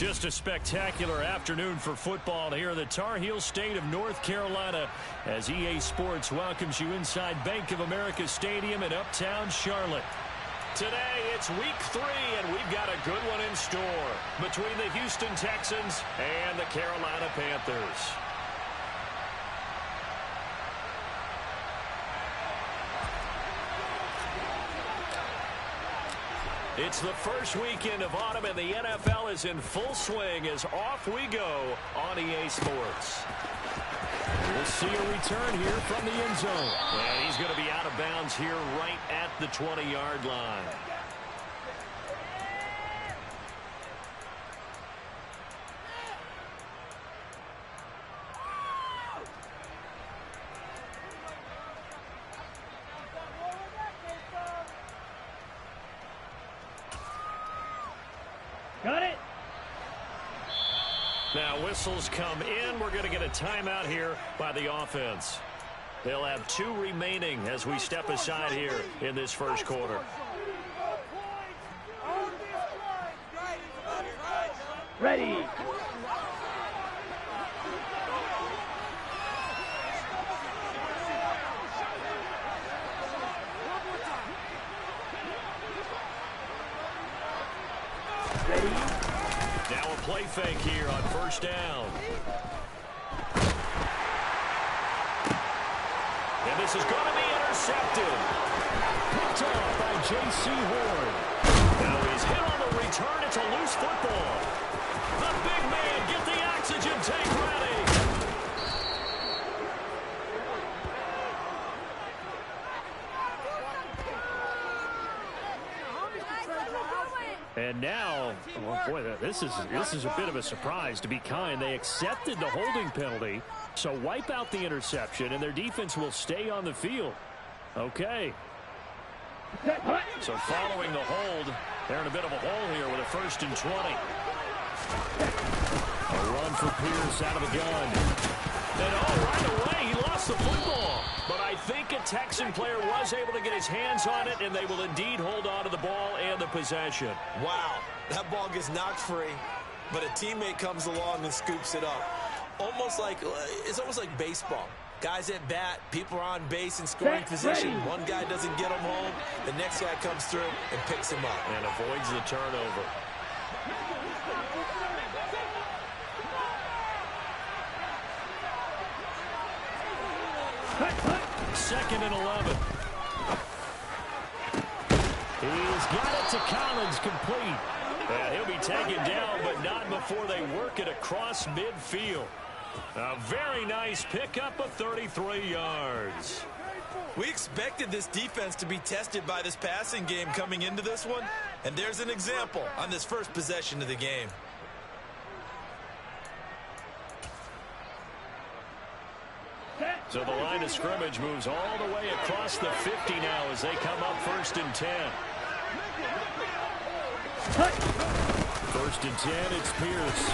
Just a spectacular afternoon for football here in the Tar Heel state of North Carolina as EA Sports welcomes you inside Bank of America Stadium in uptown Charlotte. Today, it's week 3, and we've got a good one in store between the Houston Texans and the Carolina Panthers. It's the first weekend of autumn, and the NFL is in full swing as off we go on EA Sports. We'll see a return here from the end zone. And he's going to be out of bounds here right at the 20-yard line. Got it. Now whistles come in. We're going to get a timeout here by the offense. They'll have 2 remaining as we step aside here in this first quarter. Ready. Now a play fake here on first down. And this is going to be intercepted. Picked off by J.C. Horn. Now he's hit on the return. It's a loose football. The big man, get the oxygen tank ready. And now, oh boy, this is a bit of a surprise, to be kind. They accepted the holding penalty, so wipe out the interception, and their defense will stay on the field. Okay. So following the hold, they're in a bit of a hole here with a 1st and 20. A run for Pierce out of the gun. And right away, he lost the football. But I think a Texan player was able to get his hands on it, and they will indeed hold on to the ball and the possession. Wow, that ball gets knocked free, but a teammate comes along and scoops it up. It's almost like baseball. Guys at bat, people are on base in scoring position. One guy doesn't get him home, the next guy comes through and picks him up. And avoids the turnover. Second and 11. He's got it to Collins, complete. And he'll be taken down, but not before they work it across midfield. A very nice pickup of 33 yards. We expected this defense to be tested by this passing game coming into this one, and there's an example on this first possession of the game. So the line of scrimmage moves all the way across the 50 now as they come up 1st and 10. 1st and 10, it's Pierce.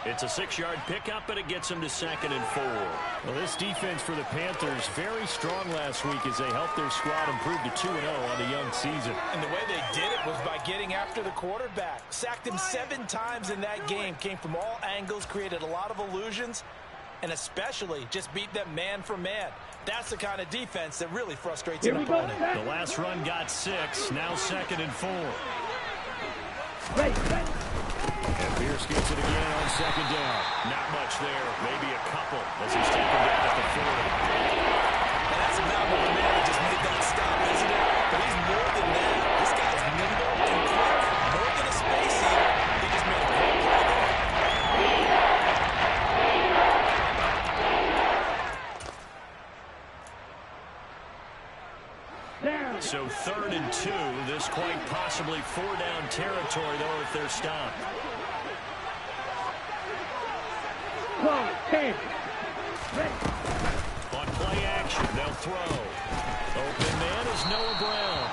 It's a 6-yard pickup, and it gets him to 2nd and 4. Well, this defense for the Panthers very strong last week as they helped their squad improve to 2-0 on the young season. And the way they did it was by getting after the quarterback. Sacked him 7 times in that game. Came from all angles, created a lot of illusions, and especially just beat them man for man. That's the kind of defense that really frustrates an opponent. The last run got 6, now 2nd and 4. And Pierce gets it again on 2nd down. Not much there, maybe a couple as he's taken down at the 40. And that's about what the man that just made that stop, isn't it? But he's more than that. This guy's nimble and quick. More than a space eater. He just made a great play there. So 3rd and 2. This quite possibly 4-down territory, though, if they're stopped. 10. On play action, they'll throw. Open man is Noah Brown.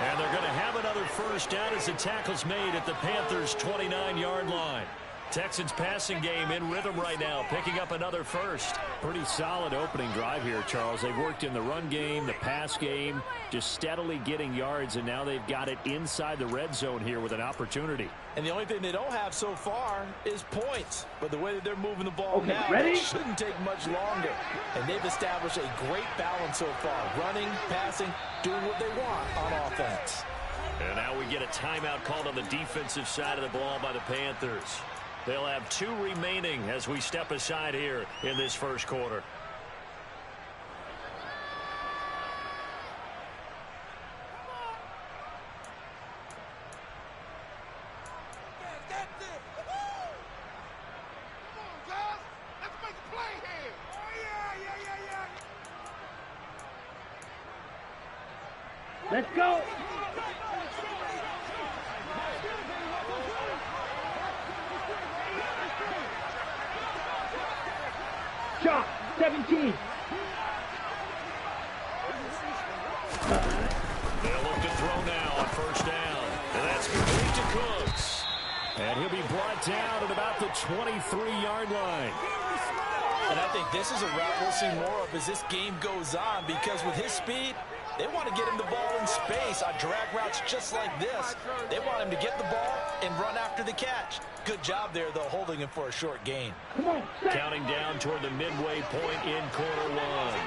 And they're going to have another 1st down as the tackle's made at the Panthers' 29-yard line. Texans passing game in rhythm right now, picking up another first. Pretty solid opening drive here, Charles. They've worked in the run game, the pass game, just steadily getting yards, and now they've got it inside the red zone here with an opportunity. And the only thing they don't have so far is points. But the way that they're moving the ball now, ready? it shouldn't take much longer. And they've established a great balance so far. Running, passing, doing what they want on offense. And now we get a timeout called on the defensive side of the ball by the Panthers. They'll have 2 remaining as we step aside here in this first quarter. Let's go. Shot 17. They'll look to throw now on first down. And that's complete to Cooks. And he'll be brought down at about the 23-yard line. And I think this is a route we'll see more of as this game goes on, because with his speed, they want to get him the ball in space on drag routes just like this. They want him to get the ball and run after the catch. Good job there, though, holding him for a short gain. Come on, set. Counting down toward the midway point in quarter one.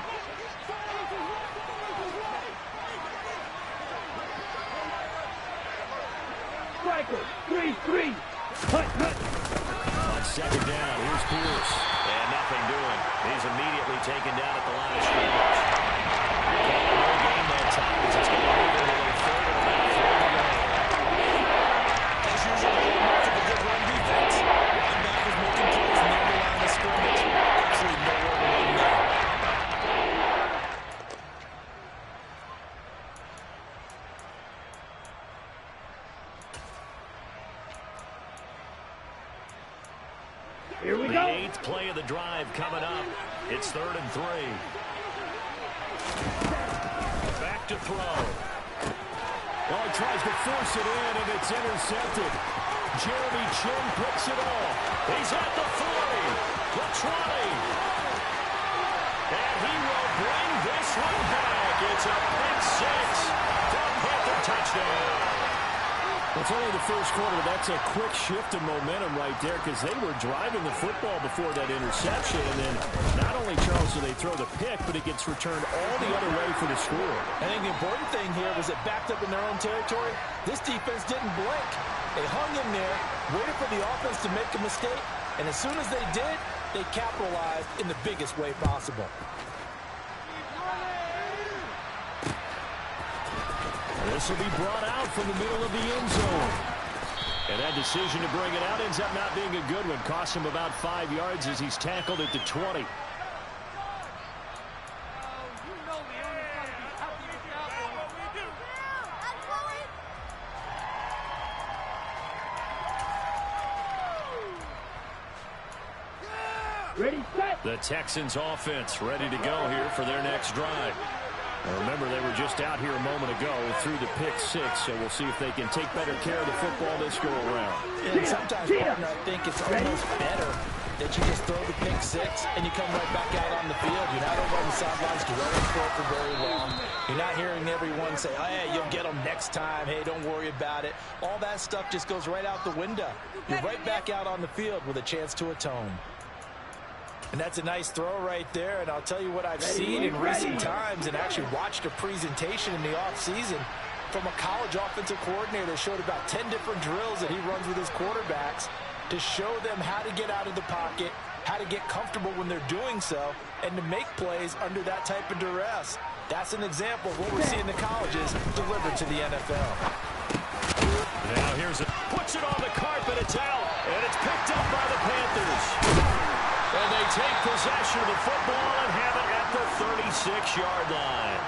Striker, 3-3. Hut, hut. On second down, here's Pierce. And nothing doing. He's immediately taken down at the line of scrimmage. No gain that time as it's going to move into the third and about 4 to go. As usual, most of the good run defense. Linebackers making plays near the line of scrimmage. Absolutely nowhere to run now. Here we The go. 8th play of the drive coming up. It's 3rd and 3. Back to throw. Oh, he tries to force it in, and it's intercepted. Jeremy Chin picks it off. He's at the 40, the 20. And he will bring this one back. It's a pick 6 for a Panther touchdown. It's only the first quarter, but that's a quick shift in momentum right there, because they were driving the football before that interception, and then not only, Charles, do they throw the pick, but it gets returned all the other way for the score. I think the important thing here was it backed up in their own territory. This defense didn't blink. They hung in there, waited for the offense to make a mistake, and as soon as they did, they capitalized in the biggest way possible. This will be brought out from the middle of the end zone. And that decision to bring it out ends up not being a good one. Cost him about 5 yards as he's tackled at the 20. Ready, set. The Texans offense ready to go here for their next drive. Now remember, they were just out here a moment ago through the pick 6, so we'll see if they can take better care of the football this go around. And sometimes, partner, I think it's almost better that you just throw the pick 6 and you come right back out on the field. You're not over on the sidelines dwelling for it for very long. You're not hearing everyone say, oh, hey, you'll get them next time. Hey, don't worry about it. All that stuff just goes right out the window. You're right back out on the field with a chance to atone. And that's a nice throw right there. And I'll tell you what I've seen in recent times and actually watched a presentation in the offseason from a college offensive coordinator that showed about 10 different drills that he runs with his quarterbacks to show them how to get out of the pocket, how to get comfortable when they're doing so, and to make plays under that type of duress. That's an example of what we're seeing the colleges deliver to the NFL. Now here's it. Puts it on the carpet. It's out. And it's picked up by the Panthers. And they take possession of the football and have it at the 36-yard line.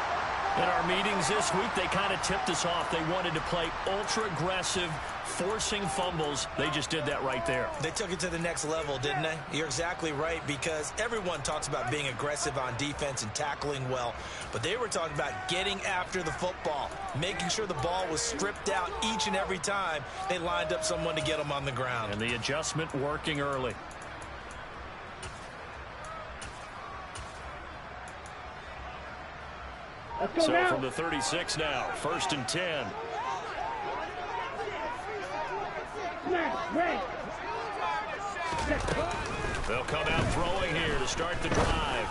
In our meetings this week, they kind of tipped us off. They wanted to play ultra-aggressive, forcing fumbles. They just did that right there. They took it to the next level, didn't they? You're exactly right, because everyone talks about being aggressive on defense and tackling well. But they were talking about getting after the football, making sure the ball was stripped out each and every time they lined up someone to get them on the ground. And the adjustment working early. So now. from the 36 now, 1st and 10. They'll come out throwing here to start the drive.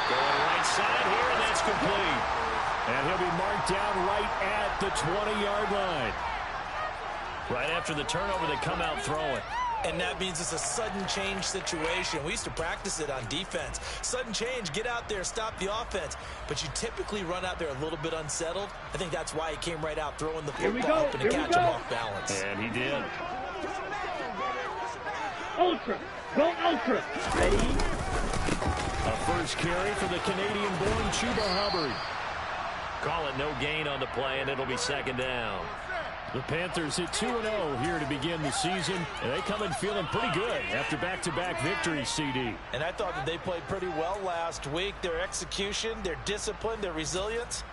Going right side here, and that's complete. And he'll be marked down right at the 20-yard line. Right after the turnover, they come out throwing. And that means it's a sudden change situation. We used to practice it on defense. Sudden change, get out there, stop the offense. But you typically run out there a little bit unsettled. I think that's why he came right out throwing the football, hoping to catch him off balance. And he did. Ultra. Go ultra. Ready? A first carry for the Canadian-born Chuba Hubbard. Call it no gain on the play, and it'll be 2nd down. The Panthers hit 2-0 here to begin the season, and they come in feeling pretty good after back-to-back victories, CD. And I thought that they played pretty well last week. Their execution, their discipline, their resilience,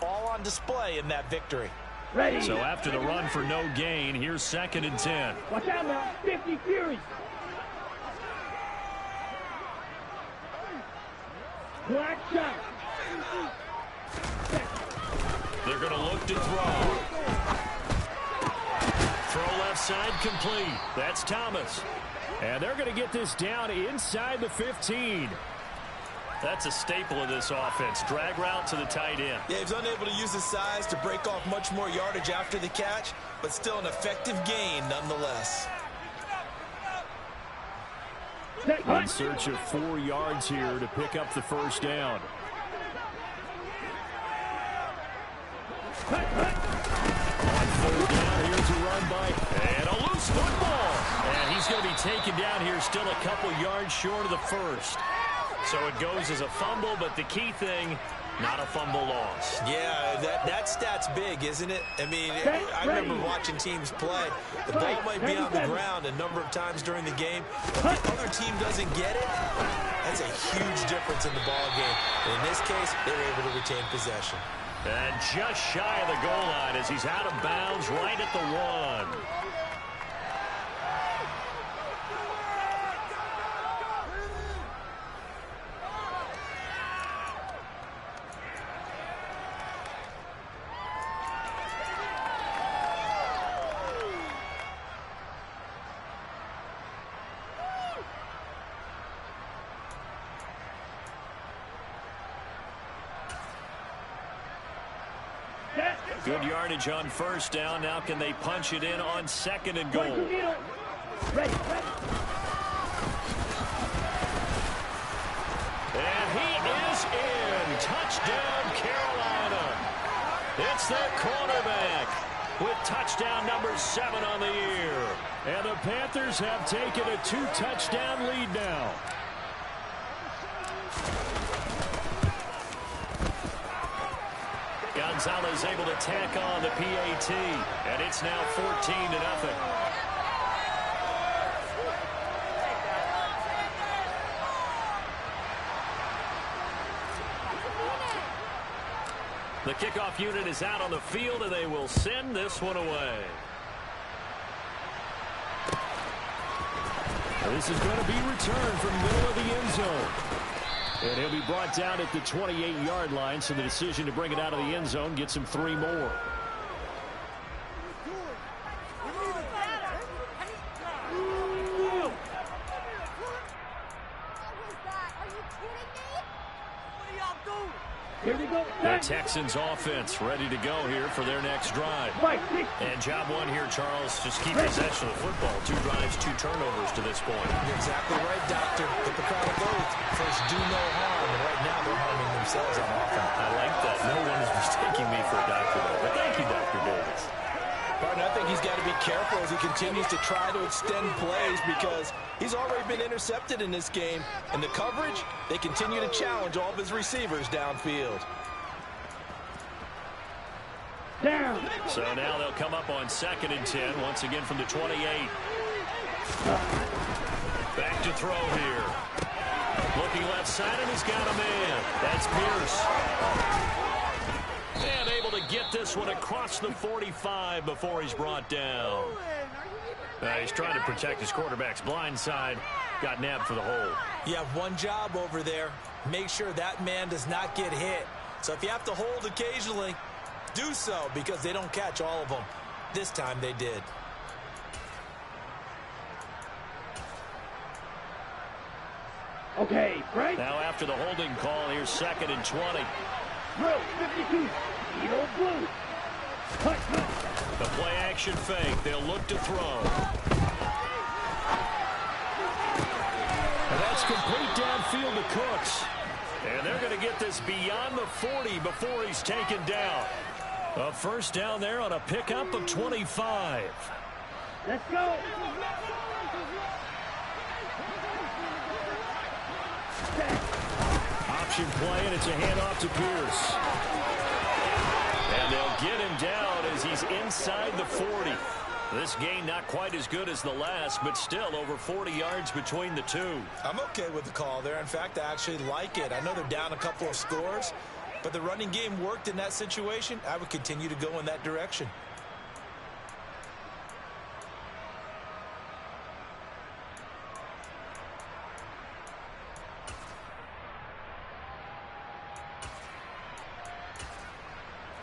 all on display in that victory. Ready. So after the run for no gain, here's 2nd and 10. Watch out now. 50 Fury. Black shot. They're going to look to throw. Throw left side complete. That's Thomas. And they're going to get this down inside the 15. That's a staple of this offense. Drag route to the tight end. Yeah, he's unable to use his size to break off much more yardage after the catch, but still an effective gain nonetheless. In search of 4 yards here to pick up the 1st down. On 3rd down, here's a run by, and a loose football. And he's going to be taken down here, still a couple yards short of the 1st. So it goes as a fumble, but the key thing, not a fumble loss. Yeah, that stat's big, isn't it? I mean, I remember watching teams play. The ball might be on the ground a number of times during the game. If the other team doesn't get it, that's a huge difference in the ball game. And in this case, they were able to retain possession. And just shy of the goal line as he's out of bounds right at the 1. Good yardage on 1st down. Now can they punch it in on 2nd and goal? Ready. And he is in. Touchdown, Carolina. It's their quarterback with touchdown number 7 on the year. And the Panthers have taken a 2-touchdown lead now. Gonzalez able to tack on the PAT, and it's now 14-0. The kickoff unit is out on the field, and they will send this one away. This is going to be returned from the middle of the end zone. And he'll be brought down at the 28-yard line, so the decision to bring it out of the end zone gets him 3 more. Here we go. The Texans offense ready to go here for their next drive. And job 1 here, Charles, just keep possession of the football. 2 drives, 2 turnovers to this point. You're exactly right, Doctor. Hippocratic oath. First, do no harm. And right now, they're harming themselves on offense. I like that. No one is mistaking me for a doctor, though. But thank you, Dr. Davis. Pardon, I think he's he's got to be careful as he continues to try to extend plays because he's already been intercepted in this game. And the coverage, they continue to challenge all of his receivers downfield. Down. So now they'll come up on 2nd and 10, once again from the 28. Back to throw here. Looking left side, and he's got a man. That's Pierce. And able to get this one across the 45 before he's brought down. He's trying to protect his quarterback's blind side. Got nabbed for the hold. You have one job over there. Make sure that man does not get hit. So if you have to hold occasionally, do so because they don't catch all of them. This time they did. Okay, right? Now after the holding call, here's 2nd and 20. Throw, 52. Eagle blue. Cut. The play action fake. They'll look to throw. And that's complete downfield to Cooks. And they're going to get this beyond the 40 before he's taken down. A first down there on a pickup of 25. Let's go. Option play, and it's a handoff to Pierce. And they'll get him down as he's inside the 40. This gain not quite as good as the last, but still over 40 yards between the two. I'm okay with the call there. In fact, I actually like it. I know they're down a couple of scores, but the running game worked in that situation. I would continue to go in that direction.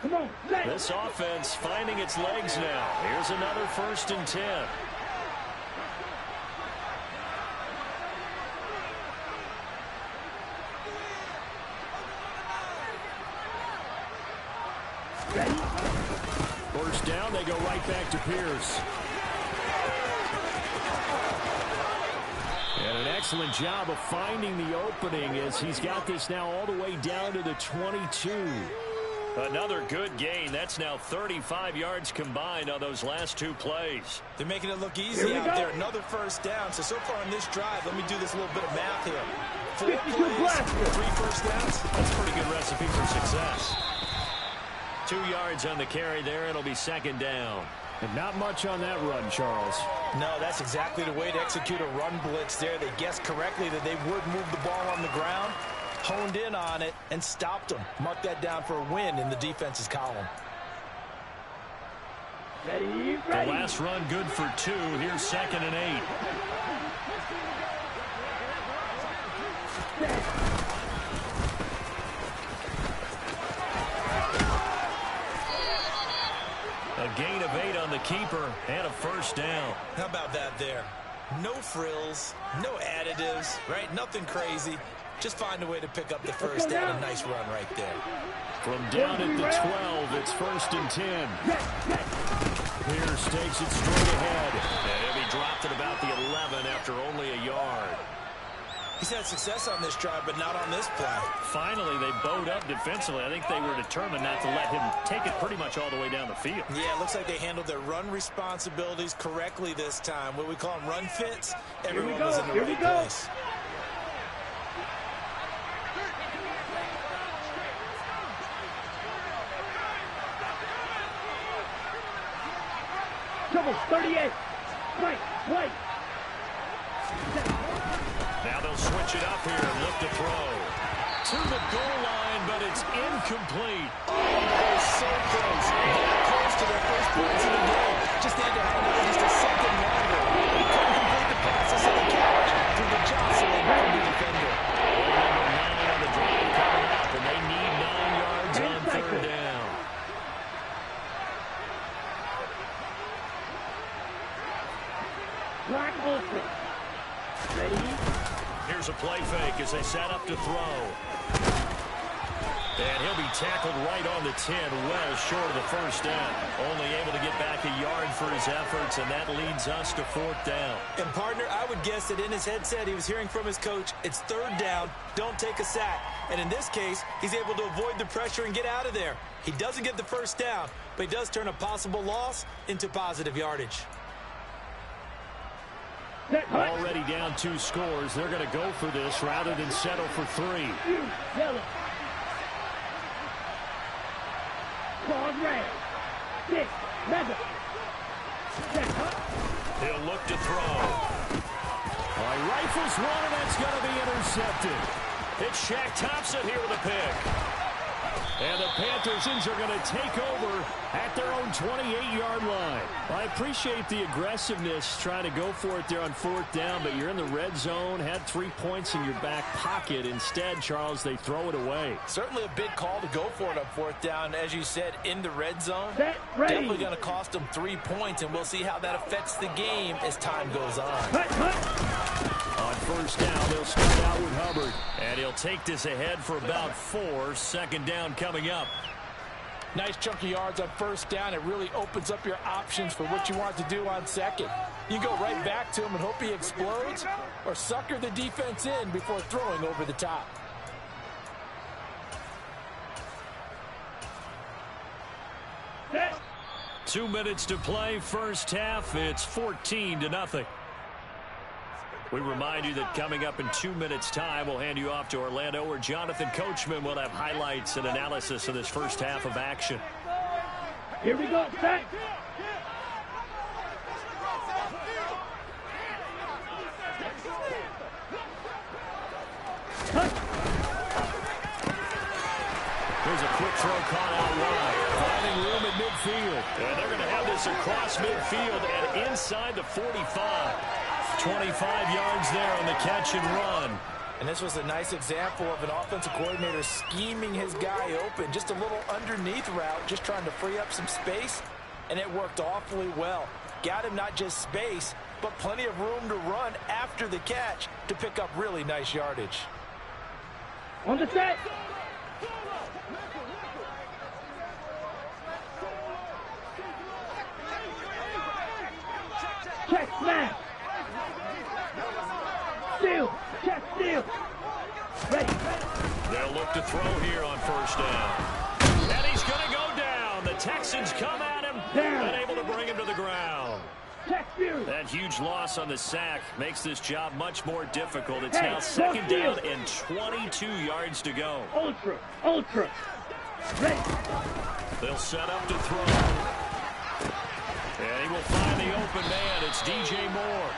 Come on, let This offense finding its legs now. Here's another 1st and 10. Ready? First down, they go right back to Pierce. And an excellent job of finding the opening as he's got this now all the way down to the 22. Another good gain. That's now 35 yards combined on those last two plays. They're making it look easy out there. Another first down. So far in this drive, let me do this little bit of math here. 4 plays, 3 first downs. That's a pretty good recipe for success. 2 yards on the carry there. It'll be 2nd down. And not much on that run, Charles. No, that's exactly the way to execute a run blitz there. They guessed correctly that they would move the ball on the ground, honed in on it, and stopped them. Mark that down for a win in the defense's column. Ready, The last run good for 2. Here's 2nd and 8. A gain of 8 on the keeper and a first down. How about that there? No frills, no additives, right? Nothing crazy. Just find a way to pick up the first down. A nice run right there. From down at the 12, it's 1st and 10. Pierce takes it straight ahead. And he'll be dropped at about the 11 after only a yard. He's had success on this drive, but not on this play. Finally, they bowed up defensively. I think they were determined not to let him take it pretty much all the way down the field. Yeah, it looks like they handled their run responsibilities correctly this time. What we call them run fits. Everyone was in the right place. Trouble, 38. Right. Now they'll switch it up here and look to throw. To the goal line, but it's incomplete. Oh, they're so close. That close to their first points of the game. Just had to hang on just a second longer. He couldn't complete the pass to the catch through the jostling of the defender. Number 9 on the drive coming up, and they need 9 yards on 3rd down. Black ultra. Ready? Here's a play fake as they set up to throw. And he'll be tackled right on the 10, well short of the first down. Only able to get back a yard for his efforts, and that leads us to 4th down. And, partner, I would guess that in his headset he was hearing from his coach, it's 3rd down, don't take a sack. And in this case, he's able to avoid the pressure and get out of there. He doesn't get the first down, but he does turn a possible loss into positive yardage. Already down 2 scores. They're going to go for this rather than settle for 3. Yellow. Claws red. 6. Mega. He'll look to throw. Rifles one, and that's going to be intercepted. It's Shaq Thompson here with a pick. And the Panthers are going to take over at their own 28-yard line. I appreciate the aggressiveness trying to go for it there on 4th down, but you're in the red zone, had 3 points in your back pocket. Instead, Charles, they throw it away. Certainly a big call to go for it on 4th down. As you said, in the red zone. Definitely going to cost them 3 points, and we'll see how that affects the game as time goes on. On 1st down, they'll start out with Hubbard. And he'll take this ahead for about 4. 2nd down coming up. Nice chunky yards on 1st down. It really opens up your options for what you want to do on 2nd. You go right back to him and hope he explodes, or sucker the defense in before throwing over the top. Set. 2 minutes to play. First half, it's 14-0. We remind you that coming up in 2 minutes' time, we'll hand you off to Orlando, where Jonathan Coachman will have highlights and analysis of this first half of action. Here we go. Set. Here's a quick throw caught out wide. Finding room at midfield. And they're going to have this across midfield and inside the 45. 25 yards there on the catch and run. And this was a nice example of an offensive coordinator scheming his guy open. Just a little underneath route, just trying to free up some space, and it worked awfully well. Got him not just space, but plenty of room to run after the catch to pick up really nice yardage. On the set. Check smash. Steal. Check steal. Ready. They'll look to throw here on 1st down. And he's going to go down. The Texans come at him. Down. Unable to bring him to the ground. Check steal. That huge loss on the sack makes this job much more difficult. It's Hey, now 2nd go down and 22 yards to go. Ultra. Ultra. Ready. They'll set up to throw. And he will find the open man. It's DJ Moore.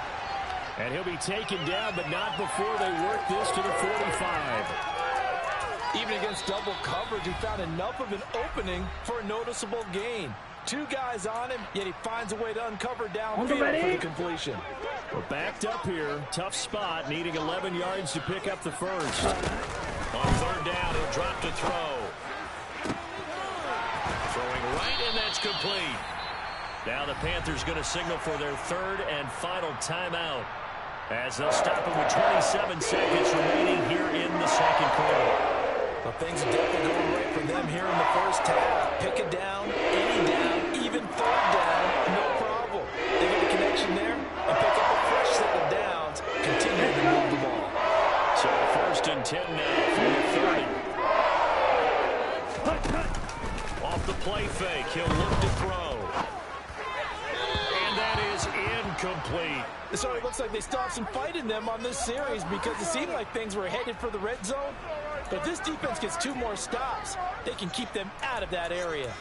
And he'll be taken down, but not before they work this to the 45. Even against double coverage, he found enough of an opening for a noticeable gain. 2 guys on him, yet he finds a way to uncover downfield for the completion. We're backed up here. Tough spot, needing 11 yards to pick up the first. On 3rd down, he'll drop to throw. Throwing right, and that's complete. Now the Panthers going to signal for their 3rd and final timeout, as they'll stop it with 27 seconds remaining here in the 2nd quarter. Well, things are definitely going right for them here in the first half. Pick it down, any down, even 3rd down, no problem. They get a connection there and pick up a fresh set of downs, continuing to move the ball. So 1st and 10 now from the 30. Off the play fake, he'll look to throw. And that is incomplete. So it looks like they still have some fight in them on this series, because it seemed like things were headed for the red zone. But this defense gets 2 more stops. They can keep them out of that area.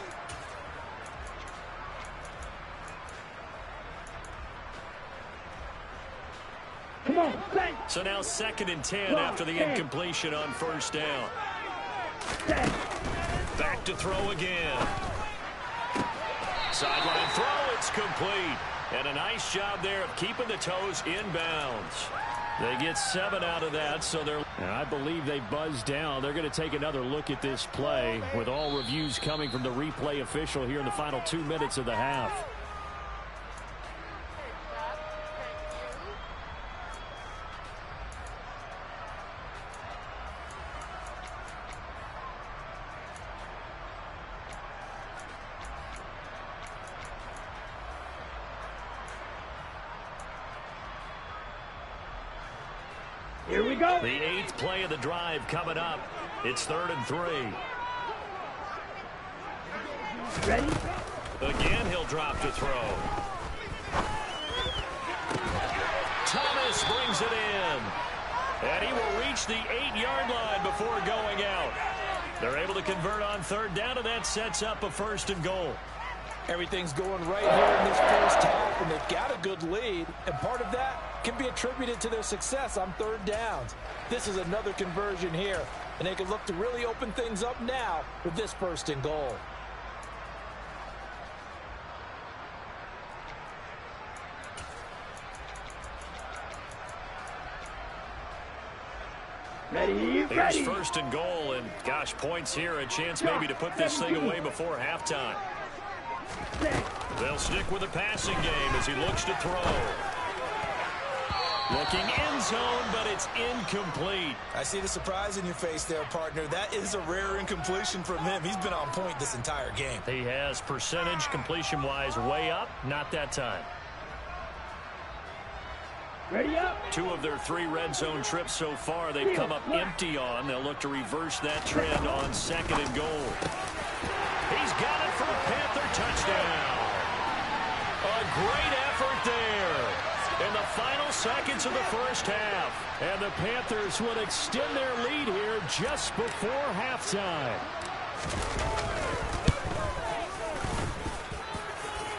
Come on. Set. So now 2nd and 10 after the incompletion on 1st down. Set. Back to throw again. Sideline throw, it's complete. And a nice job there of keeping the toes inbounds. They get 7 out of that, so they're... And I believe they buzzed down. They're going to take another look at this play, with all reviews coming from the replay official here in the final 2 minutes of the half. Here we go. The 8th play of the drive coming up. It's 3rd and 3. Ready? Again, he'll drop to throw. Thomas brings it in. And he will reach the 8-yard line before going out. They're able to convert on 3rd down, and that sets up a 1st and goal. Everything's going right here in this first half, and they've got a good lead. And part of that can be attributed to their success on 3rd downs. This is another conversion here, and they can look to really open things up now with this 1st and goal. Ready, Here's ready. 1st and goal, and gosh, points here, a chance maybe to put this thing away before halftime. They'll stick with the passing game as he looks to throw. Looking end zone, but it's incomplete. I see the surprise in your face there, partner. That is a rare incompletion from him. He's been on point this entire game. He has percentage completion-wise way up, not that time. Ready up. 2 of their 3 red zone trips so far they've come up empty on. They'll look to reverse that trend on 2nd and goal. He's got it for a Panther touchdown. A great effort there in the final seconds of the first half. And the Panthers would extend their lead here just before halftime.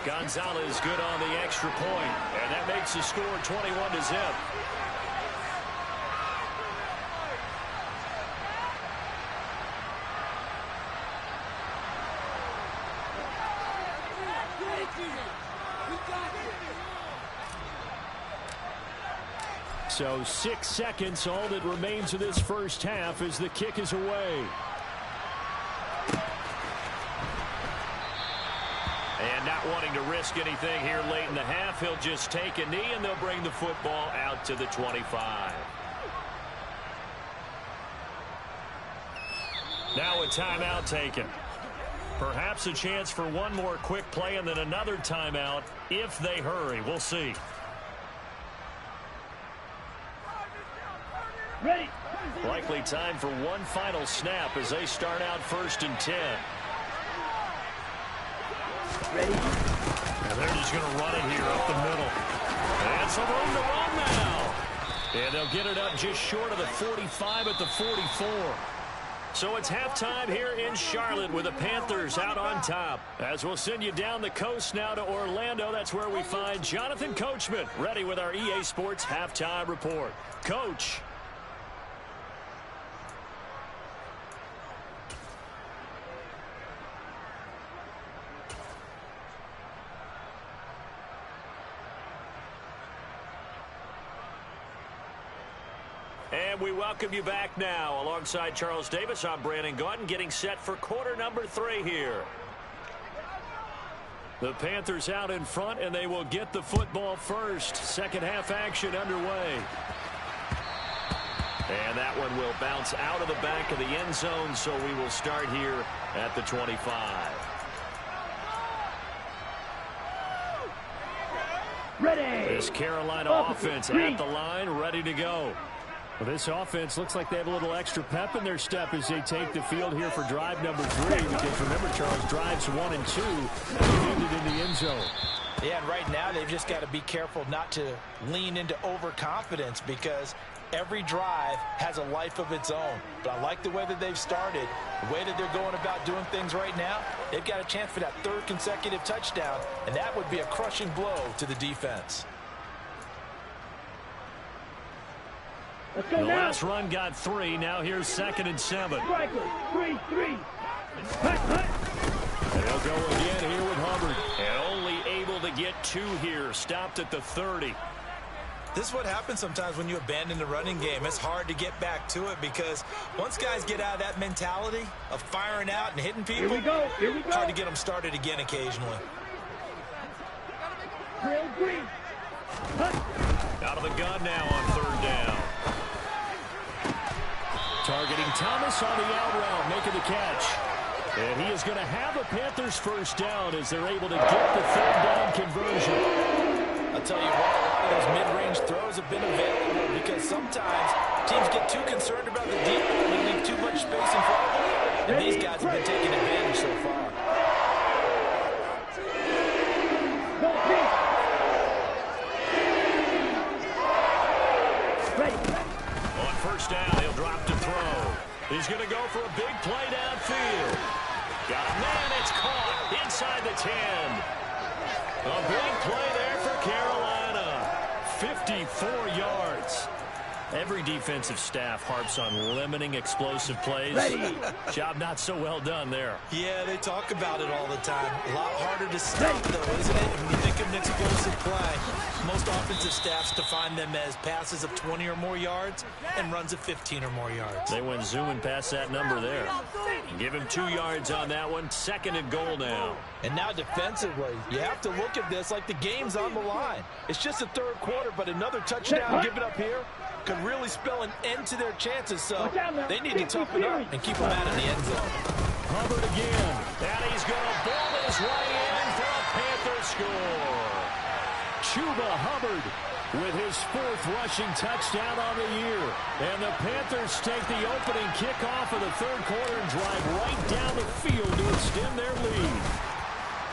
Gonzalez good on the extra point, and that makes the score 21-0. So 6 seconds, all that remains of this first half as the kick is away. And not wanting to risk anything here late in the half, he'll just take a knee, and they'll bring the football out to the 25. Now a timeout taken. Perhaps a chance for one more quick play and then another timeout if they hurry. We'll see. Ready. Likely time for one final snap as they start out 1st and 10. Ready. And they're just going to run it here up the middle. And some room to run now. And they'll get it up just short of the 45 at the 44. So it's halftime here in Charlotte with the Panthers out on top. As we'll send you down the coast now to Orlando, that's where we find Jonathan Coachman ready with our EA Sports halftime report. Coach. And we welcome you back now. Alongside Charles Davis, I'm Brandon Gaudin, getting set for quarter number 3 here. The Panthers out in front, and they will get the football first. Second half action underway. And that one will bounce out of the back of the end zone, so we will start here at the 25. Ready. This Carolina offense at the line, ready to go. Well, this offense looks like they have a little extra pep in their step as they take the field here for drive number 3. Because remember, Charles, drives 1 and 2 ended in the end zone. Yeah, and right now they've just got to be careful not to lean into overconfidence because every drive has a life of its own. But I like the way that they've started, the way that they're going about doing things right now. They've got a chance for that 3rd consecutive touchdown, and that would be a crushing blow to the defense. Let's go The now. last run got 3. Now here's 2nd and 7. Striker. 3-3. Hut, hut. And they'll go again here with Hubbard. And only able to get 2 here. Stopped at the 30. This is what happens sometimes when you abandon the running game. It's hard to get back to it because once guys get out of that mentality of firing out and hitting people, Here we go. Here we go. hard to get them started again occasionally. Drill green. Hut. Out of the gun now on 3rd down. Targeting Thomas on the out route, making the catch. And he is going to have a Panthers first down as they're able to get the 3rd down conversion. I'll tell you what, a lot of those mid-range throws throws have been available because sometimes teams get too concerned about the deep ball and leave too much space in front of them. And these guys have been taking advantage so far. On first down, he'll drop to throw. He's going to go for a big play downfield. Got a man, it's caught inside the 10. A big play there for Carolina. 54 yards. Every defensive staff harps on limiting explosive plays. Job not so well done there. Yeah, they talk about it all the time. A lot harder to stop, though, isn't it? When you think of an explosive play, most offensive staffs define them as passes of 20 or more yards and runs of 15 or more yards. They went zooming past that number there. Give him 2 yards on that one. 2nd and goal now. And now defensively, you have to look at this like the game's on the line. It's just the third quarter, but another touchdown given up here could really spell an end to their chances, so they need to toughen up and keep them out of the end zone. Hubbard again, and he's going to ball his way in for a Panther score. Chuba Hubbard with his 4th rushing touchdown on the year. And the Panthers take the opening kickoff of the third quarter and drive right down the field to extend their lead.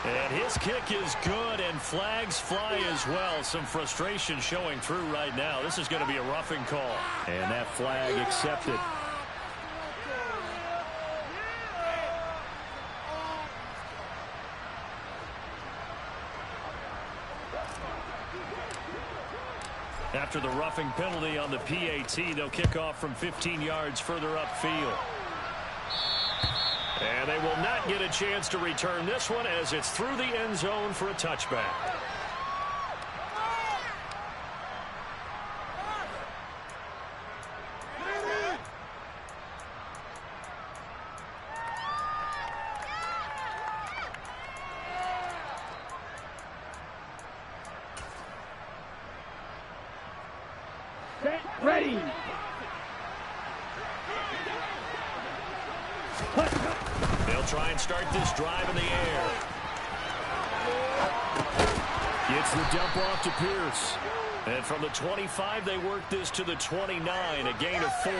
And his kick is good, and flags fly as well. Some frustration showing through right now. This is going to be a roughing call. And that flag accepted. After the roughing penalty on the PAT, they'll kick off from 15 yards further upfield. And they will not get a chance to return this one as it's through the end zone for a touchback. Ready. They'll try and start this drive in the air. Gets the dump off to Pierce. And from the 25, they work this to the 29, a gain of 4.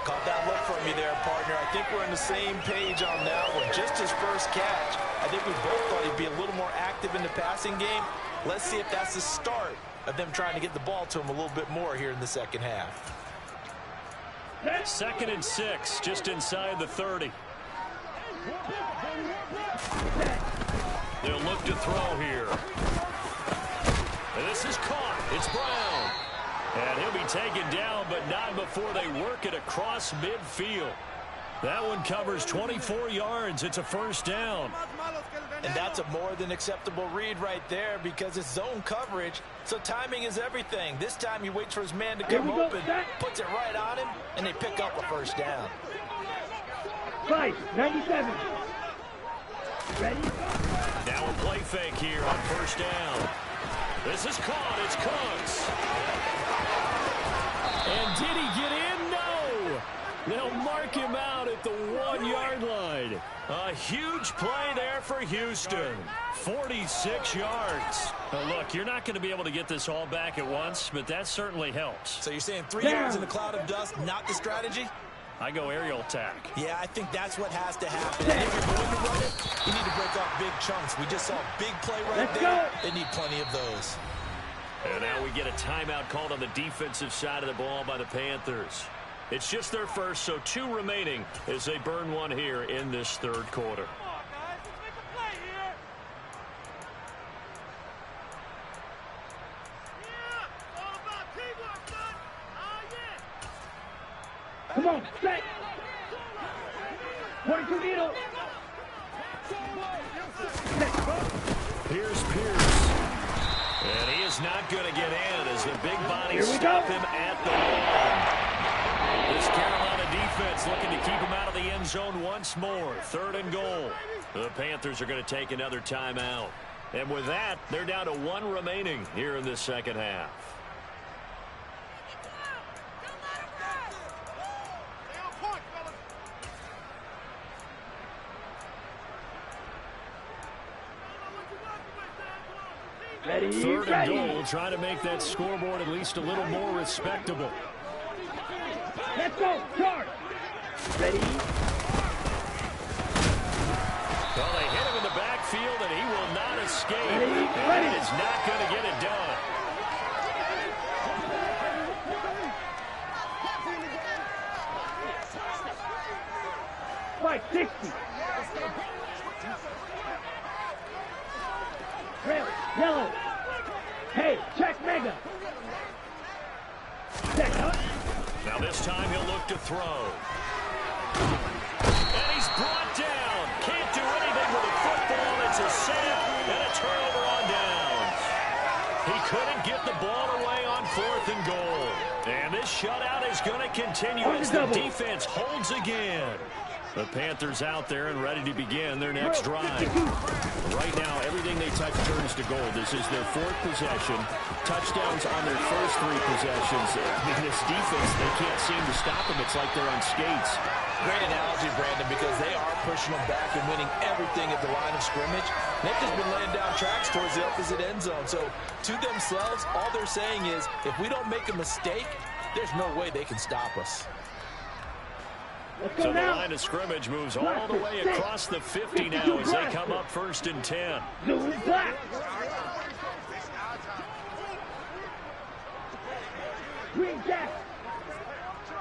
Caught that look from you there, partner. I think we're on the same page on that one. Just his first catch. I think we both thought he'd be a little more active in the passing game. Let's see if that's the start of them trying to get the ball to him a little bit more here in the second half. 2nd and 6, just inside the 30. They'll look to throw here. And this is caught. It's Brown. And he'll be taken down, but not before they work it across midfield. That one covers 24 yards. It's a first down. And that's a more than acceptable read right there because it's zone coverage, so timing is everything. This time he waits for his man to come open, puts it right on him, and they pick up a first down. 97. Ready? Now a play fake here on first down. This is caught. It's Cooks. And did he get in? No. They'll mark him out at the 1-yard line. A huge play there for Houston. 46 yards. Now look, you're not going to be able to get this all back at once, but that certainly helps. So you're saying 3 yards in a cloud of dust, not the strategy? I go aerial attack. Yeah, I think that's what has to happen. And if you're going to run it, you need to break off big chunks. We just saw a big play right there. They need plenty of those. And now we get a timeout called on the defensive side of the ball by the Panthers. It's just their first, so 2 remaining as they burn one here in this third quarter. Come on, set. 22 needle. Here's Pierce. And he is not going to get in as the big bodies stop him at the line. This Carolina defense looking to keep him out of the end zone once more. 3rd and goal. The Panthers are going to take another timeout. And with that, they're down to 1 remaining here in this second half. Ready, Third and ready. goal, trying to make that scoreboard at least a little more respectable. Let's go, charge. Ready. Well, they hit him in the backfield, and he will not escape. Ready, And ready. that is not going to get it done. Fight 60. Rail, yellow. Hey, check mega. Check up. Now this time he'll look to throw. And he's brought down. Can't do anything with the football. It's a sack and a turnover on downs. He couldn't get the ball away on 4th and goal. And this shutout is going to continue as the defense holds again. The Panthers out there and ready to begin their next drive. Right now, everything they touch turns to gold. This is their 4th possession. Touchdowns on their first 3 possessions. I mean, this defense, they can't seem to stop them. It's like they're on skates. Great analogy, Brandon, because they are pushing them back and winning everything at the line of scrimmage. They've just been laying down tracks towards the opposite end zone. So, to themselves, all they're saying is, if we don't make a mistake, there's no way they can stop us. So the line of scrimmage moves all the way across the 50 now as they come up 1st and 10. Zoom black. Green jack.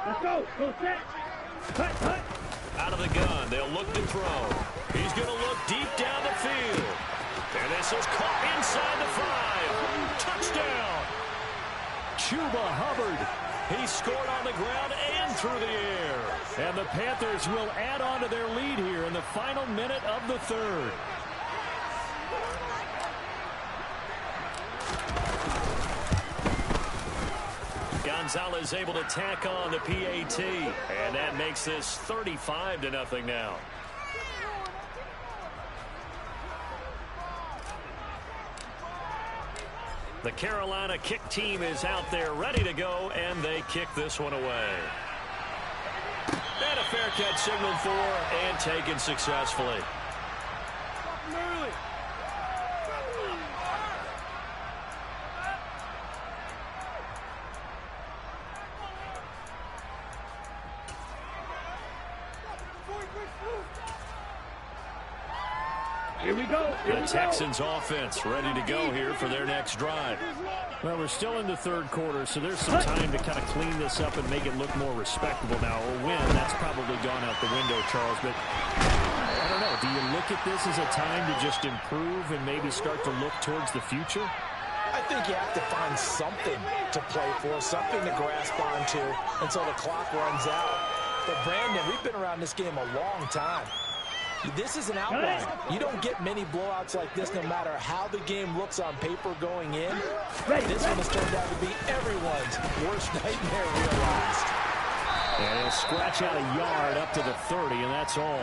Let's go. Go set. Cut, cut. Out of the gun, they'll look to throw. He's going to look deep down the field. And this is caught inside the 5. Touchdown. Chuba Hubbard. He scored on the ground and through the air. And the Panthers will add on to their lead here in the final minute of the 3rd. Gonzalez able to tack on the PAT. And that makes this 35-0 now. The Carolina kick team is out there ready to go, and they kick this one away. And a fair catch signaled for and taken successfully. Here we go. The Texans offense ready to go here for their next drive. Well, we're still in the 3rd quarter, so there's some time to kind of clean this up and make it look more respectable now. A win, that's probably gone out the window, Charles, but I don't know. Do you look at this as a time to just improve and maybe start to look towards the future? I think you have to find something to play for, something to grasp onto until the clock runs out. But, Brandon, we've been around this game a long time. This is an outlier. You don't get many blowouts like this no matter how the game looks on paper going in. This one has turned out to be everyone's worst nightmare realized. And he'll scratch out a yard up to the 30, and that's all.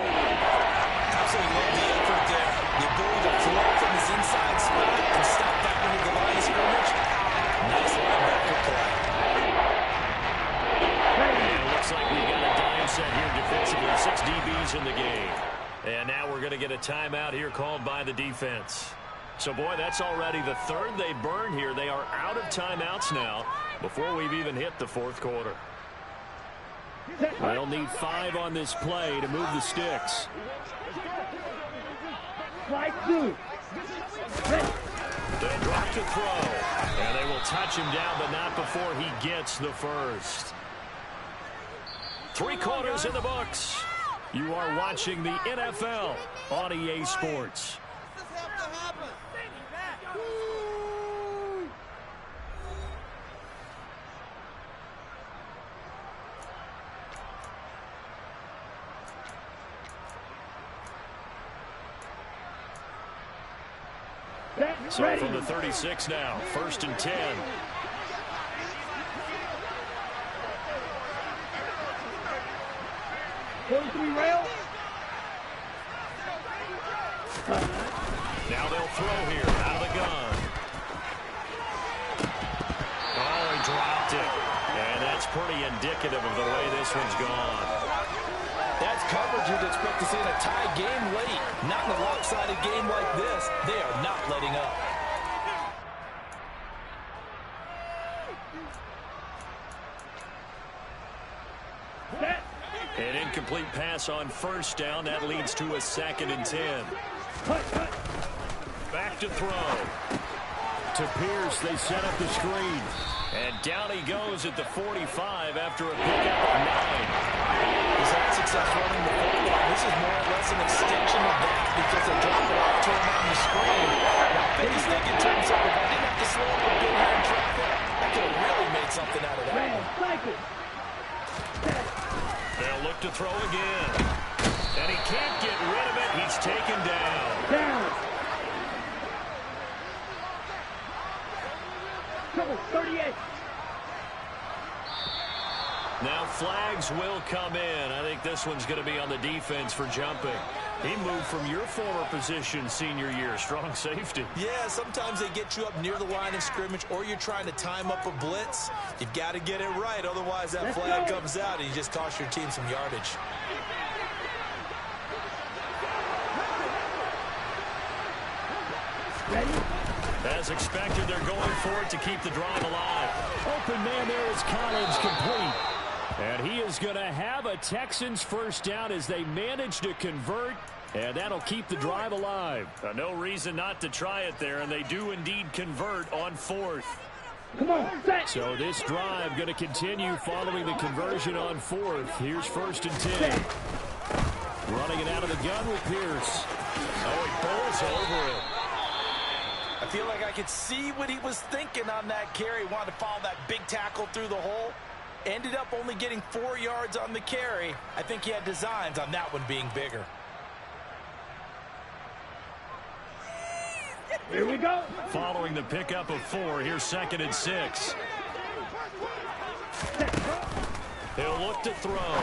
Absolutely love the effort there. The ability to throw from his inside spot and stop that one at the line of scrimmage. Nice linebacker play. And it looks like we've got a dime set here defensively. 6 DBs in the game. And now we're going to get a timeout here called by the defense. So, boy, that's already the 3rd they burned here. They are out of timeouts now before we've even hit the 4th quarter. They'll need 5 on this play to move the sticks. Slide 2. They drop to throw. And they will touch him down, but not before he gets the first. 3 quarters in the books. You are watching the NFL on EA Sports. So from the 36 now, 1st and 10. Rail. Now they'll throw here out of the gun. Oh, he dropped it. And that's pretty indicative of the way this one's gone. That's coverage you'd expect to see in a tie game late. Not in a lopsided game like this. They are not letting up. incomplete pass on first down. That leads to a 2nd and 10. Back to throw. To Pierce, they set up the screen. And down he goes at the 45 after a pickup of 9. He's had success running the football. This is more or less an extension of that because they dropped it off to him on the screen. I think he's thinking to himself, if I didn't have to slow up a bit here in traffic, I could have really made something out of that one. They'll look to throw again. And he can't get rid of it. He's taken down. Trouble, 38. Now flags will come in. I think this one's going to be on the defense for jumping. He moved from your former position senior year, strong safety. Yeah, sometimes they get you up near the line of scrimmage or you're trying to time up a blitz. You've got to get it right, otherwise that flag comes out and you just cost your team some yardage. Ready? As expected, they're going for it to keep the drive alive. Open man there is Collins, complete. And he is going to have a Texans first down as they manage to convert, and that'll keep the drive alive. No reason not to try it there, and they do indeed convert on 4th. Come on, set. So this drive going to continue following the conversion on 4th. Here's 1st and 10. Running it out of the gun with Pierce. Oh, he bowls over it. I feel like I could see what he was thinking on that carry. Wanted to follow that big tackle through the hole. Ended up only getting 4 yards on the carry. I think he had designs on that one being bigger. Here we go. Following the pickup of 4, here's 2nd and 6. He'll look to throw.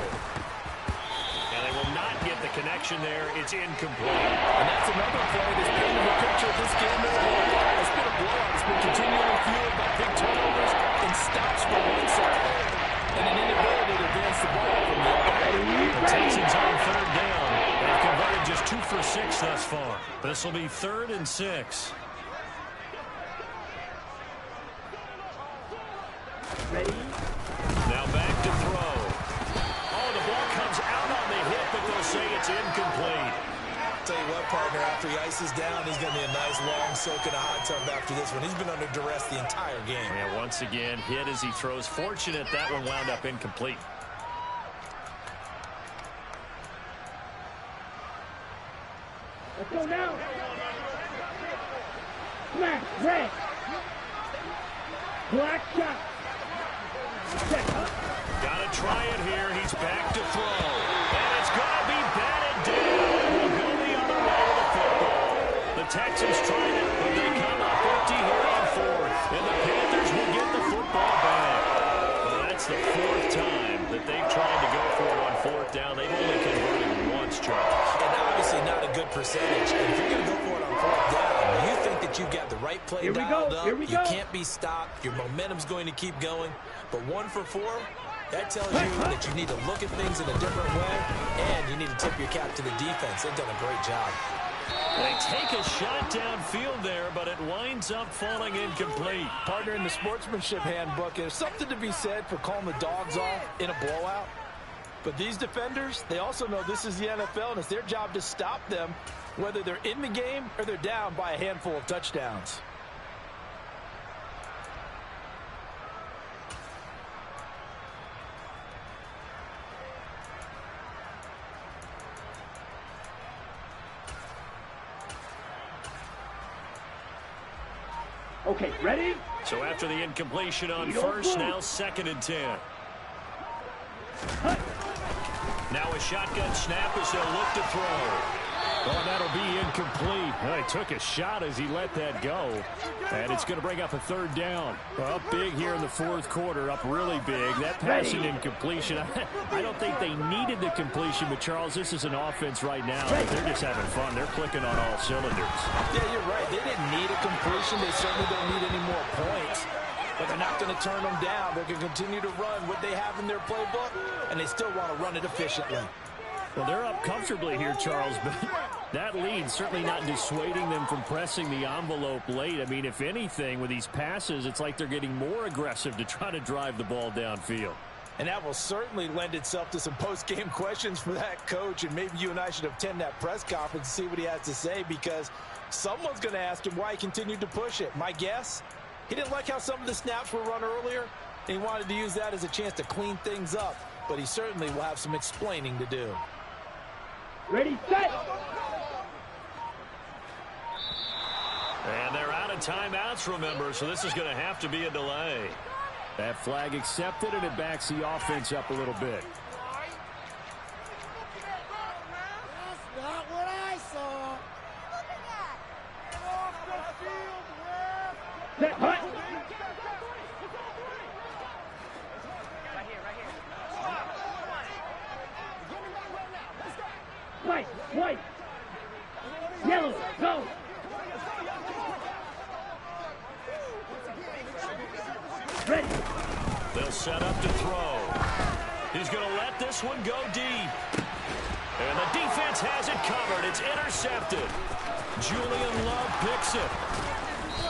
And they will not get the connection there. It's incomplete. And that's another play that's painted the picture of this game. It's been a blowout. It's been continually fueled by big turnovers and stops for one side. And an inability to advance the ball from the other. The Texans on 3rd down. They've converted just 2 for 6 thus far. This will be 3rd and 6. Ready? Now back to throw. Oh, the ball comes out on the hit, but they'll say it's incomplete. Tell you what, partner, after he ices down, he's going to be a nice long soak in a hot tub after this one. He's been under duress the entire game. And once again, hit as he throws. Fortunate that one wound up incomplete. Let's go now. Smash, red. Black shot. Set up. Gotta try it here. He's back to throw. And it's gonna be batted down. We'll go the other way with the football. The Texans tried it, but they come up empty here on 4th. And the Panthers will get the football back. Well, that's the 4th time that they've tried to go for it on 4th down. They've only converted once, Charles. And obviously not a good percentage. And if you're going to go for it on 4th down, you think that you've got the right play dialed up. You can't be stopped. Your momentum's going to keep going. But 1 for 4, that tells you that you need to look at things in a different way, and you need to tip your cap to the defense. They've done a great job. They take a shot downfield there, but it winds up falling incomplete. Partner, in the sportsmanship handbook, there's something to be said for calling the dogs off in a blowout. But these defenders, they also know this is the NFL, and it's their job to stop them, whether they're in the game or they're down by a handful of touchdowns. Okay, ready? So after the incompletion on 1st, now 2nd and 10. Now a shotgun snap as they'll look to throw. Oh, that'll be incomplete. Well, he took a shot as he let that go. And it's going to bring up a 3rd down. Up big here in the 4th quarter, up really big. That passing incompletion, I don't think they needed the completion, but Charles, this is an offense right now. They're just having fun. They're clicking on all cylinders. Yeah, you're right. They didn't need a completion. They certainly don't need any more points. But they're not going to turn them down. They're going to continue to run what they have in their playbook, and they still want to run it efficiently. Well, they're up comfortably here, Charles, but that lead certainly not dissuading them from pressing the envelope late. I mean, if anything, with these passes, it's like they're getting more aggressive to try to drive the ball downfield. And that will certainly lend itself to some post-game questions for that coach. And maybe you and I should attend that press conference and see what he has to say, because someone's going to ask him why he continued to push it. My guess, he didn't like how some of the snaps were run earlier, and he wanted to use that as a chance to clean things up. But he certainly will have some explaining to do. Ready, set. And they're out of timeouts, remember, so this is going to have to be a delay. That flag accepted, and it backs the offense up a little bit. That's not what I saw. Set, hut. White, white. Yellow, go. Ready. They'll set up to throw. He's going to let this one go deep. And the defense has it covered. It's intercepted. Julian Love picks it.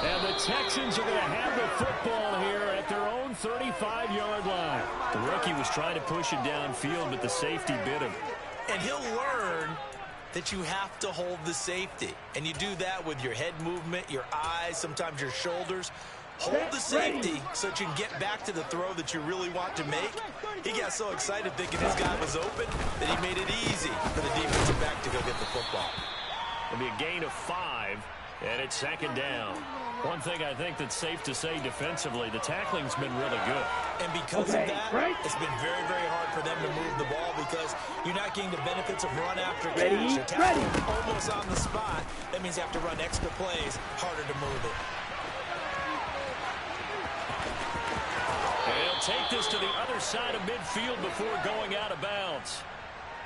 And the Texans are going to have the football here at their own 35-yard line. The rookie was trying to push it downfield, but the safety bit him. And he'll learn that you have to hold the safety. And you do that with your head movement, your eyes, sometimes your shoulders. Hold the safety so that you can get back to the throw that you really want to make. He got so excited thinking his guy was open that he made it easy for the defensive back to go get the football. It'll be a gain of 5, and it's second down. One thing I think that's safe to say defensively, the tackling's been really good. And because of that, it's been very, very hard for them to move the ball because you're not getting the benefits of run after catch. Your tackle almost on the spot. That means you have to run extra plays, harder to move it. And he'll take this to the other side of midfield before going out of bounds.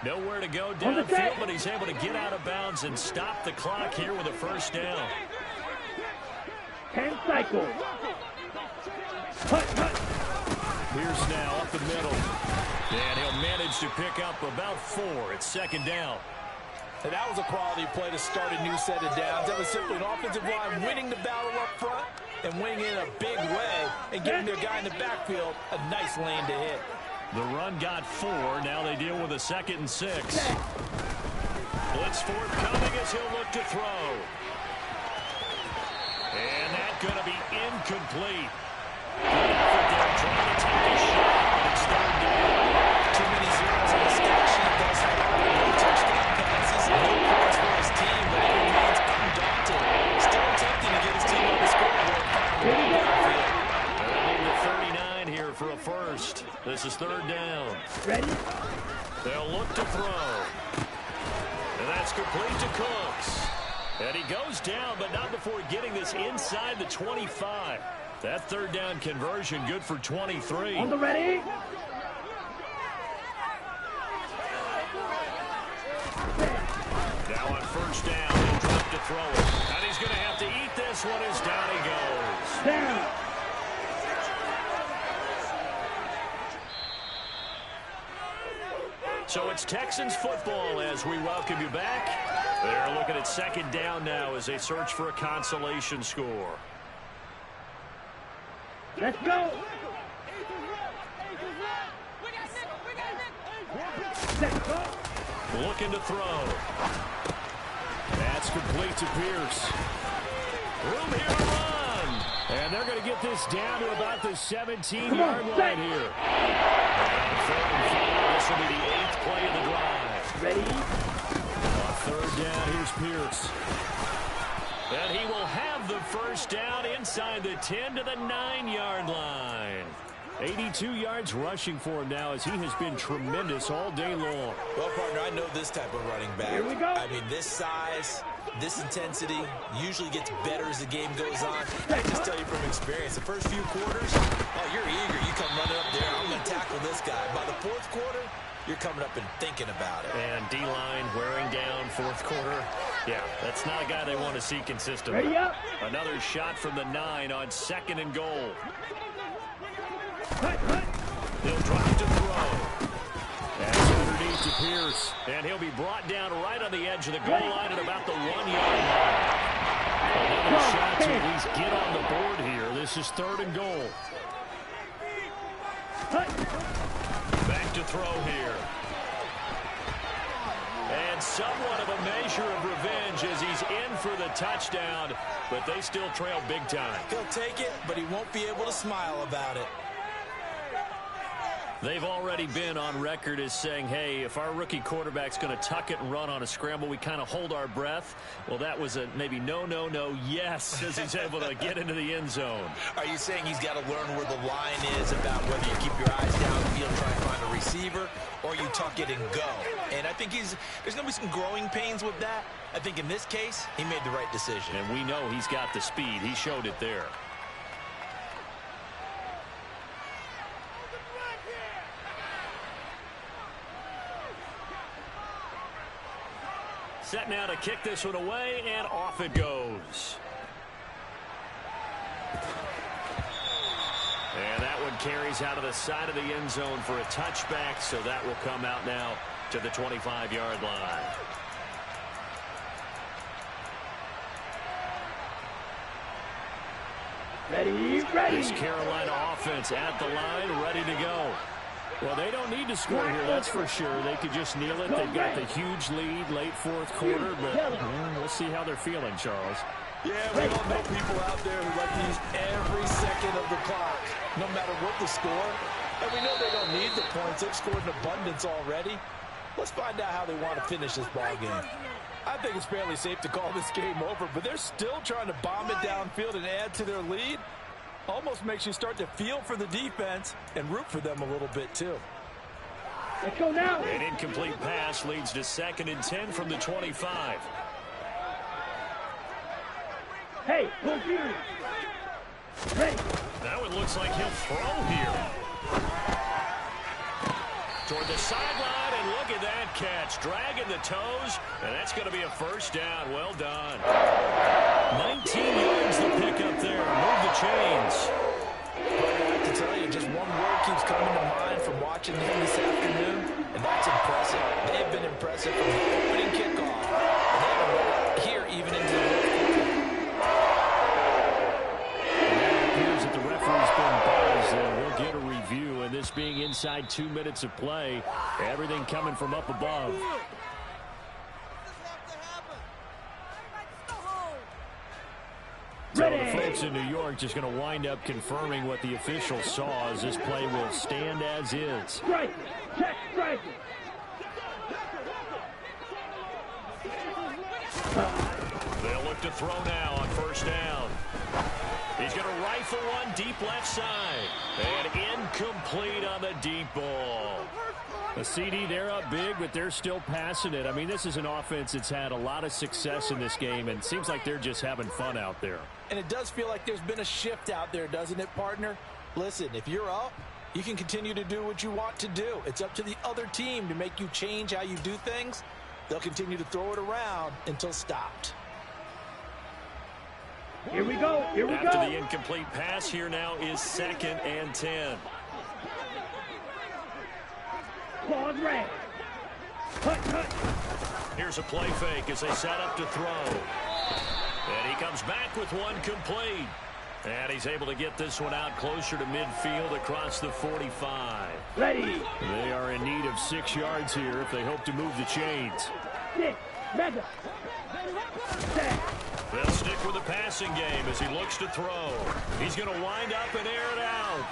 Nowhere to go downfield, but he's able to get out of bounds and stop the clock here with a first down. 10 cycles. Hut, hut. Pierce now up the middle. And he'll manage to pick up about 4. It's second down. And that was a quality play to start a new set of downs. That was simply an offensive line winning the battle up front and winning in a big way and giving their guy in the backfield a nice lane to hit. The run got 4. Now they deal with a 2nd and 6. Blitz forthcoming as he'll look to throw. And that's going to be incomplete. Good effort there trying to take a shot, but it's third down. Too many zeros on the stat sheet. Does have no touchdown passes, no points for his team, but he remains undaunted. Still attempting to get his team on the scoreboard. They'll need the 39 here for a first. This is third down. Ready? They'll look to throw. And that's complete to Cooks. And he goes down, but not before getting this inside the 25. That third down conversion good for 23. On the ready? Now on first down, he'll drop to throw it. And he's going to have to eat this one as down he goes. Down. So it's Texans football as we welcome you back. They're looking at second down now as they search for a consolation score. Let's go. Let's go. Looking to throw. That's complete to Pierce. Room here to run. And they're going to get this down to about the 17-yard line here. And third and 5. This will be the 8th play of the drive. Ready? On third down, here's Pierce. And he will have the first down inside the 10 to the 9-yard line. 82 yards rushing for him now as he has been tremendous all day long. Well, partner, I know this type of running back. Here we go. I mean, this size, this intensity usually gets better as the game goes on. I just tell you from experience, the first few quarters, oh, you're eager. You come running up there. I'm going to tackle this guy. By the fourth quarter, you're coming up and thinking about it. And D-line wearing down fourth quarter. Yeah, that's not a guy they want to see consistently. Ready up. Another shot from the 9 on 2nd and goal. Hut, hut. They'll drop to throw. That's underneath to Pierce. And he'll be brought down right on the edge of the goal line at about the 1-yard line. Another shot to at least get on the board here. This is 3rd and goal. Back to throw here. And somewhat of a measure of revenge as he's in for the touchdown, but they still trail big time. He'll take it, but he won't be able to smile about it. They've already been on record as saying, hey, if our rookie quarterback's going to tuck it and run on a scramble, we kind of hold our breath. Well, that was a maybe no, yes, as he's able to get into the end zone. Are you saying he's got to learn where the line is about whether you keep your eyes downfield, try and find a receiver, or you tuck it and go? And I think there's going to be some growing pains with that. I think in this case, he made the right decision. And we know he's got the speed. He showed it there. Set now to kick this one away, and off it goes. And that one carries out of the side of the end zone for a touchback, so that will come out now to the 25-yard line. Ready. This Carolina offense at the line, ready to go. Well, they don't need to score here, that's for sure. They could just kneel it. They've got the huge lead, late fourth quarter, but we'll see how they're feeling, Charles. Yeah, we all know people out there who like to use every second of the clock, no matter what the score. And we know they don't need the points. They've scored in abundance already. Let's find out how they want to finish this ball game. I think it's fairly safe to call this game over, but they're still trying to bomb it downfield and add to their lead. Almost makes you start to feel for the defense and root for them a little bit, too. Let's go now. An incomplete pass leads to 2nd and 10 from the 25. Hey, pull through. Ready. That one looks like he'll throw here. Toward the sideline, and look at that catch. Dragging the toes, and that's going to be a first down. Well done. 19 yards to pick up there. Move the chains. But I have to tell you, just one word keeps coming to mind from watching them this afternoon, and that's impressive. They've been impressive from the opening kickoff. And they've been here even into the fourth quarter. And it appears that the referee's been buzzed, and we'll get a review. And this being inside 2 minutes of play, everything coming from up above. So the folks in New York just going to wind up confirming what the official saw, as this play will stand as is. Strike. Check strike. They'll look to throw now on first down. He's going to rifle one deep left side. And incomplete on the deep ball. The CD, they're up big, but they're still passing it. I mean, this is an offense that's had a lot of success in this game, and it seems like they're just having fun out there. And it does feel like there's been a shift out there, doesn't it, partner? Listen, if you're up, you can continue to do what you want to do. It's up to the other team to make you change how you do things. They'll continue to throw it around until stopped. Here we go. After the incomplete pass, here now is 2nd and 10. Pause red. Cut. Here's a play fake as they set up to throw. And he comes back with one complete. And he's able to get this one out closer to midfield across the 45. Ready. They are in need of 6 yards here if they hope to move the chains. 6. Mega. 7. They'll stick with the passing game as he looks to throw. He's going to wind up and air it out.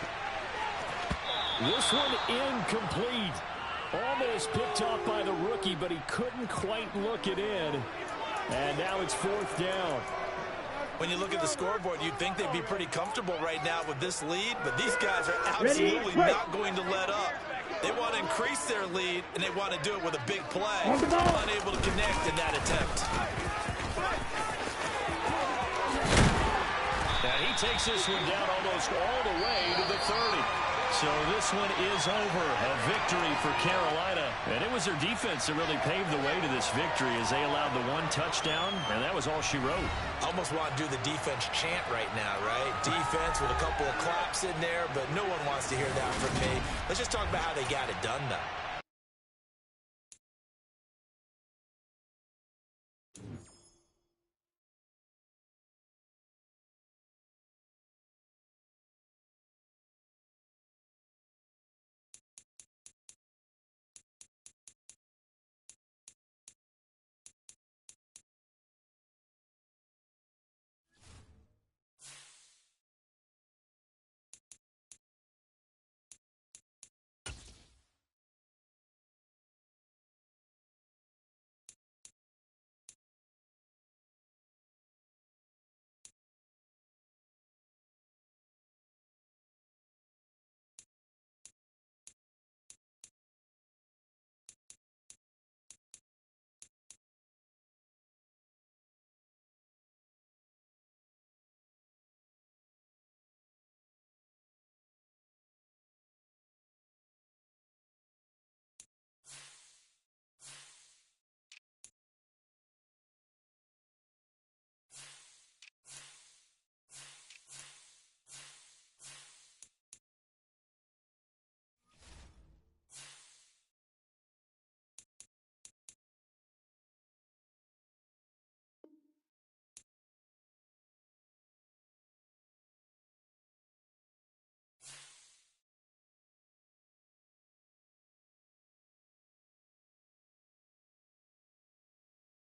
This one incomplete. Almost picked off by the rookie, but he couldn't quite look it in. And now it's 4th down. When you look at the scoreboard, you'd think they'd be pretty comfortable right now with this lead, but these guys are absolutely not going to let up. They want to increase their lead, and they want to do it with a big play. Unable to connect in that attempt. And he takes this one down almost all the way to the 30. So this one is over. A victory for Carolina. And it was their defense that really paved the way to this victory as they allowed the one touchdown, and that was all she wrote. Almost want to do the defense chant right now, right? Defense with a couple of claps in there, but no one wants to hear that from me. Let's just talk about how they got it done, though.